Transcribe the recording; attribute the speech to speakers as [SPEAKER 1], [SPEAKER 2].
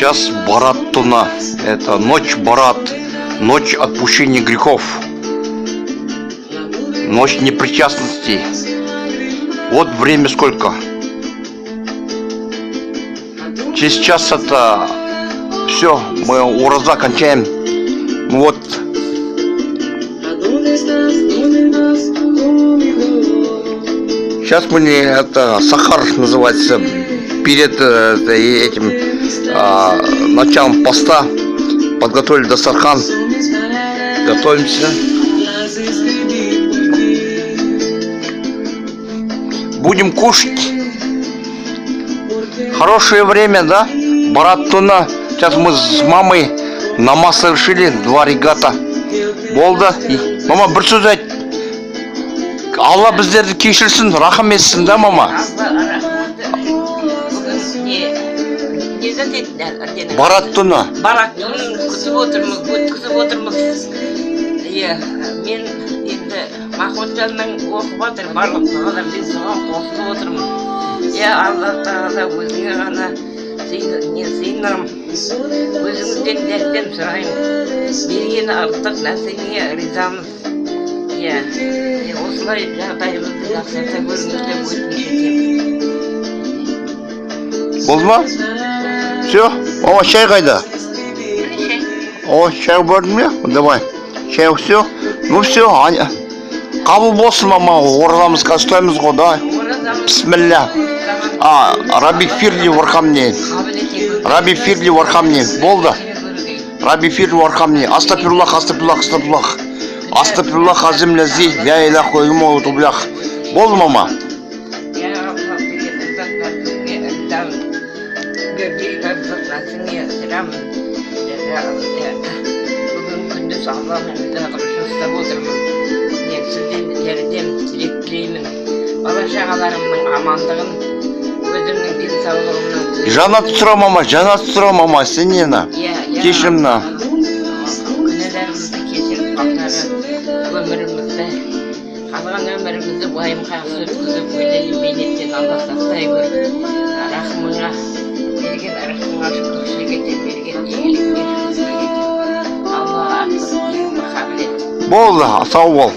[SPEAKER 1] Сейчас Барат Туна. Это ночь Барат, ночь отпущения грехов, ночь непричастности. Вот время сколько. Через час это все, мы ураза кончаем. Вот. Сейчас мы это сахар называется перед этим началом поста. Подготовили дастархан. Готовимся. Будем кушать. Хорошее время, да? Барат Туна. Сейчас мы с мамой намаз совершили 2 регата. Болды. Мама, бір сөз айт. Алла біздерді кешірсін, рахым етсін, да, мама? Барат Туна.
[SPEAKER 2] Барат Тунын күтіп отырмыз, өткізіп отырмыз. Мен енді Махмұтжанның оқып жатыр, барлық дұғалар мен соған қосылып отырмын. Алла Тағала өзіңе ғана сыйынырым, өзіңізден дәрдем сұраймын. Берген артық нәрсеңе ризамыз. Осылай жағдайымызды жақсарта көріңіз деп өтініш етемін.
[SPEAKER 1] Болды ма? Все? О, чай қайда? О, чай бердің бе? Давай. Чай все? Ну все, Аня. Қабыл болсын, мама. Оразамыз қазір ұстаймыз ғой, да? Бисмилля. Раби фирли вархамне. Раби фирли вархамне. Болды. Раби фирли вархамне. Астафирлах, астафирлах, астафирлах. Астафирлах азим лази. Я илах ойыма утублях. Болды, мама?
[SPEAKER 2] Бүгін күндіз Алланың құлшылығын ұстап отырмын. Мен сізден жәрдем тілек тілеймін. Бала-шағаларымның амандығын, өзімнің денсаулығымның.
[SPEAKER 1] Жанат сұра, мама, жанат сұра, мама. Сен нені? Кешірімні.
[SPEAKER 2] Күнәларымызды кешіріп, қалдары өмірімізді, қалған өмірімізді уайым-қайғы өткізіп, өлелі бейнеттен Алла сақтай көр. Рахымыңа берген, рахымыңа шүкіршілік ете берген, игілік берген. Болды, сау бол.